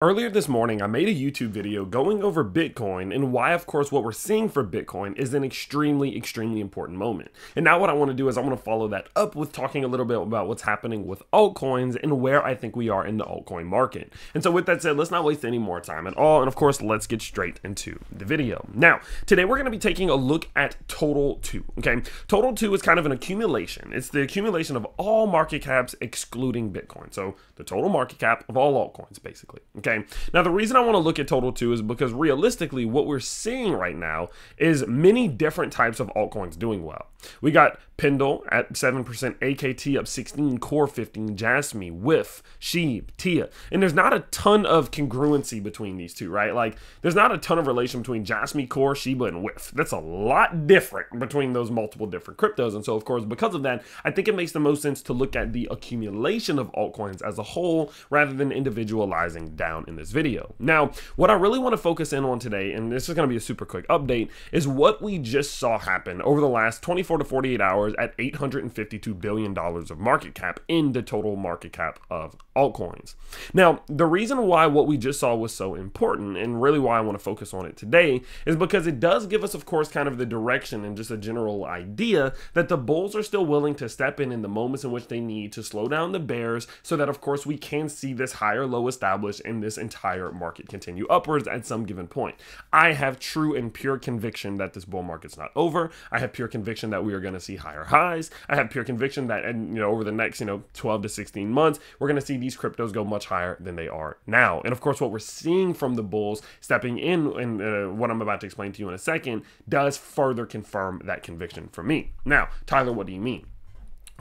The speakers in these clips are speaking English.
Earlier this morning, I made a YouTube video going over Bitcoin and why, of course, what we're seeing for Bitcoin is an extremely important moment. And now what I want to do is I want to follow that up with talking a little bit about what's happening with altcoins and where I think we are in the altcoin market. And so with that said, let's not waste any more time at all. And of course, let's get straight into the video. Now, today we're going to be taking a look at Total 2, okay? Total 2 is kind of an accumulation. It's the accumulation of all market caps excluding Bitcoin. So the total market cap of all altcoins, basically, okay? Now, the reason I want to look at Total 2 is because realistically, what we're seeing right now is many different types of altcoins doing well. We got Pendle at 7%, AKT up 16, Core 15, Jasmy, Whiff, Sheep, Tia. And there's not a ton of congruency between these two, right? Like, there's not a ton of relation between Jasmy, Core, Shiba, and Whiff. That's a lot different between those multiple different cryptos. And so, of course, because of that, I think it makes the most sense to look at the accumulation of altcoins as a whole rather than individualizing down in this video. Now, what I really want to focus in on today, and this is going to be a super quick update, is what we just saw happen over the last 24 to 48 hours at $852 billion of market cap in the total market cap of altcoins. Now, the reason why what we just saw was so important, and really why I want to focus on it today, is because it does give us, of course, kind of the direction and just a general idea that the bulls are still willing to step in the moments in which they need to slow down the bears so that, of course, we can see this higher low established and this entire market continue upwards at some given point. I have true and pure conviction that this bull market's not over. I have pure conviction that we are going to see higher highs. I have pure conviction that, and over the next 12 to 16 months, we're going to see these cryptos go much higher than they are now. And of course, what we're seeing from the bulls stepping in, and what I'm about to explain to you in a second, does further confirm that conviction for me. Now, Tyler, what do you mean?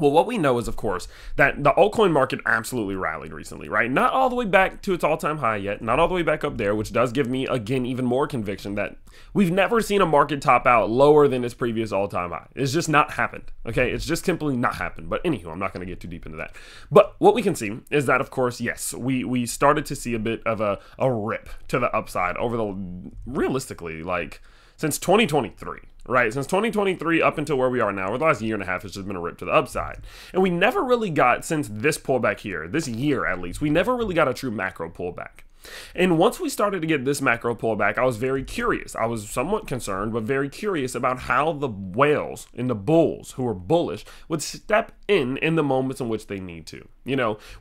Well, what we know is, of course, that the altcoin market absolutely rallied recently, right? Not all the way back to its all-time high yet, not all the way back up there, which does give me, again, even more conviction that we've never seen a market top out lower than its previous all-time high. It's just not happened, okay? It's just simply not happened. But anywho, I'm not going to get too deep into that. But what we can see is that, of course, yes, we started to see a bit of a rip to the upside over the, realistically, like, since 2023. Right, since 2023 up until where we are now, over the last year and a half, it's just been a rip to the upside. And we never really got, since this pullback here, this year at least, we never really got a true macro pullback. And once we started to get this macro pullback, I was very curious. I was somewhat concerned, but very curious about how the whales and the bulls who are bullish would step in the moments in which they need to.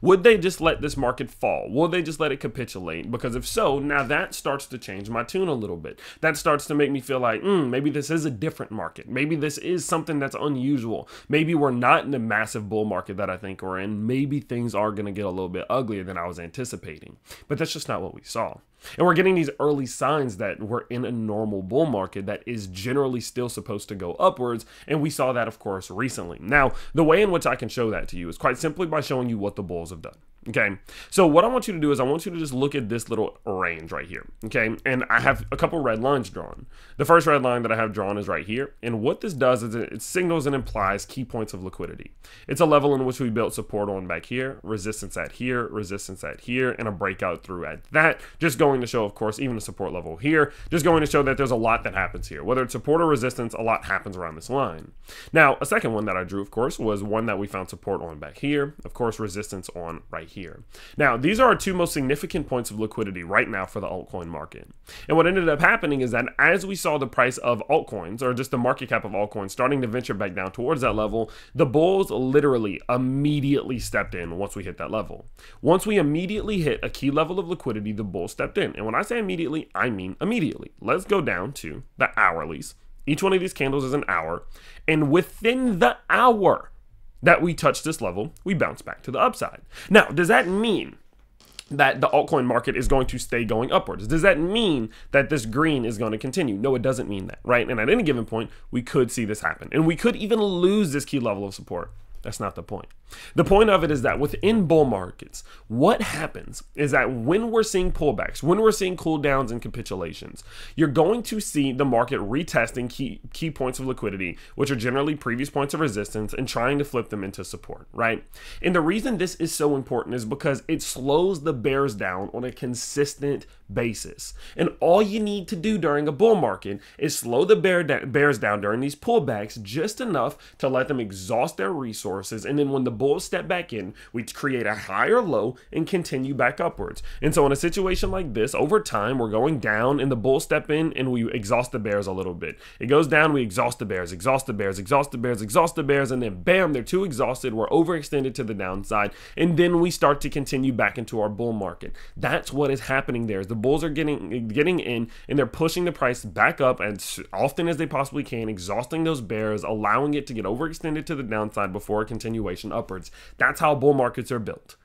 Would they just let this market fall? Will they just let it capitulate? Because if so, now that starts to change my tune a little bit. That starts to make me feel like, maybe this is a different market. Maybe this is something that's unusual. Maybe we're not in the massive bull market that I think we're in. Maybe things are going to get a little bit uglier than I was anticipating. But that's just not what we saw. And we're getting these early signs that we're in a normal bull market that is generally still supposed to go upwards. And we saw that, of course, recently. Now, the way in which I can show that to you is quite simply by showing you what the bulls have done. Okay, so what I want you to do is I want you to just look at this little range right here. Okay, and I have a couple red lines drawn. The first red line that I have drawn is right here. And what this does is it signals and implies key points of liquidity. It's a level in which we built support on back here, resistance at here, and a breakout through at that. Just going to show, of course, even a support level here, just going to show that there's a lot that happens here. Whether it's support or resistance, a lot happens around this line. Now, a second one that I drew, of course, was one that we found support on back here, of course, resistance on right here. Now, these are our two most significant points of liquidity right now for the altcoin market. And what ended up happening is that as we saw the price of altcoins, or just the market cap of altcoins, starting to venture back down towards that level, the bulls literally immediately stepped in once we hit that level. Once we immediately hit a key level of liquidity, the bulls stepped in. And when I say immediately, I mean immediately. Let's go down to the hourlies. Each one of these candles is an hour. And within the hour that we touch this level, we bounce back to the upside. Now, does that mean that the altcoin market is going to stay going upwards? Does that mean that this green is going to continue? No, it doesn't mean that, right? And at any given point, we could see this happen. And we could even lose this key level of support. That's not the point. The point of it is that within bull markets, what happens is that when we're seeing pullbacks, when we're seeing cool downs and capitulations, you're going to see the market retesting key points of liquidity, which are generally previous points of resistance, and trying to flip them into support, right? And the reason this is so important is because it slows the bears down on a consistent basis. And all you need to do during a bull market is slow the bears down during these pullbacks just enough to let them exhaust their resources resources, and then when the bulls step back in, we create a higher low and continue back upwards. And so in a situation like this, over time, we're going down and the bulls step in and we exhaust the bears a little bit. It goes down, we exhaust the bears, exhaust the bears, exhaust the bears, exhaust the bears, and then bam, they're too exhausted, we're overextended to the downside, and then we start to continue back into our bull market. That's what is happening there. Is the bulls are getting in and they're pushing the price back up as often as they possibly can, exhausting those bears, allowing it to get overextended to the downside before a continuation upwards. That's how bull markets are built.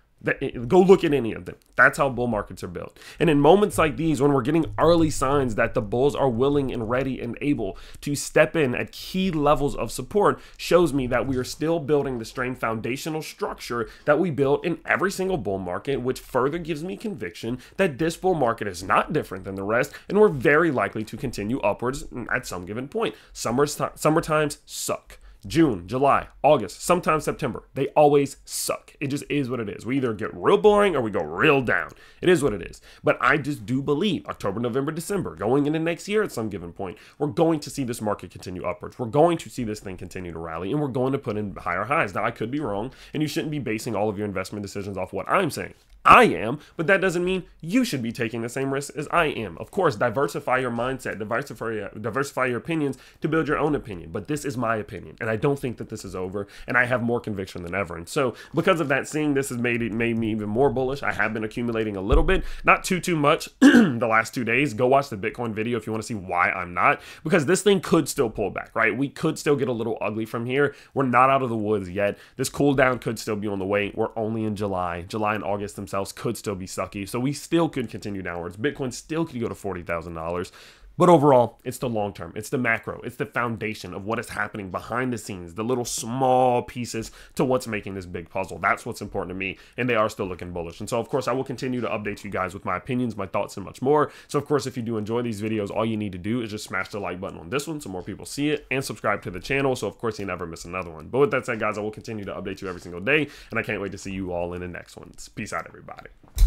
Go look at any of them. That's how bull markets are built. And in moments like these, when we're getting early signs that the bulls are willing and ready and able to step in at key levels of support, shows me that we are still building the same foundational structure that we built in every single bull market, which further gives me conviction that this bull market is not different than the rest, and we're very likely to continue upwards at some given point. Summer times suck. June, July, August, sometimes September, they always suck. It just is what it is. We either get real boring or we go real down. It is what it is. But I just do believe October, November, December, going into next year at some given point, we're going to see this market continue upwards. We're going to see this thing continue to rally, and we're going to put in higher highs. Now, I could be wrong, and you shouldn't be basing all of your investment decisions off what I'm saying. I am, but that doesn't mean you should be taking the same risk as I am. Of course, diversify your mindset, diversify your opinions to build your own opinion. But this is my opinion, and I don't think that this is over, and I have more conviction than ever. And so, because of that, seeing this has made me even more bullish. I have been accumulating a little bit, not too much the last 2 days. Go watch the Bitcoin video if you want to see why I'm not, because this thing could still pull back, right? We could still get a little ugly from here. We're not out of the woods yet. This cool down could still be on the way. We're only in July. July and August themselves could still be sucky, so we still could continue downwards. Bitcoin still could go to $40,000. But overall, it's the long term, it's the macro, it's the foundation of what is happening behind the scenes, the little small pieces to what's making this big puzzle. That's what's important to me, and they are still looking bullish. And so, of course, I will continue to update you guys with my opinions, my thoughts, and much more. So, of course, if you do enjoy these videos, all you need to do is just smash the like button on this one so more people see it, and subscribe to the channel so, of course, you never miss another one. But with that said, guys, I will continue to update you every single day, and I can't wait to see you all in the next ones. Peace out, everybody.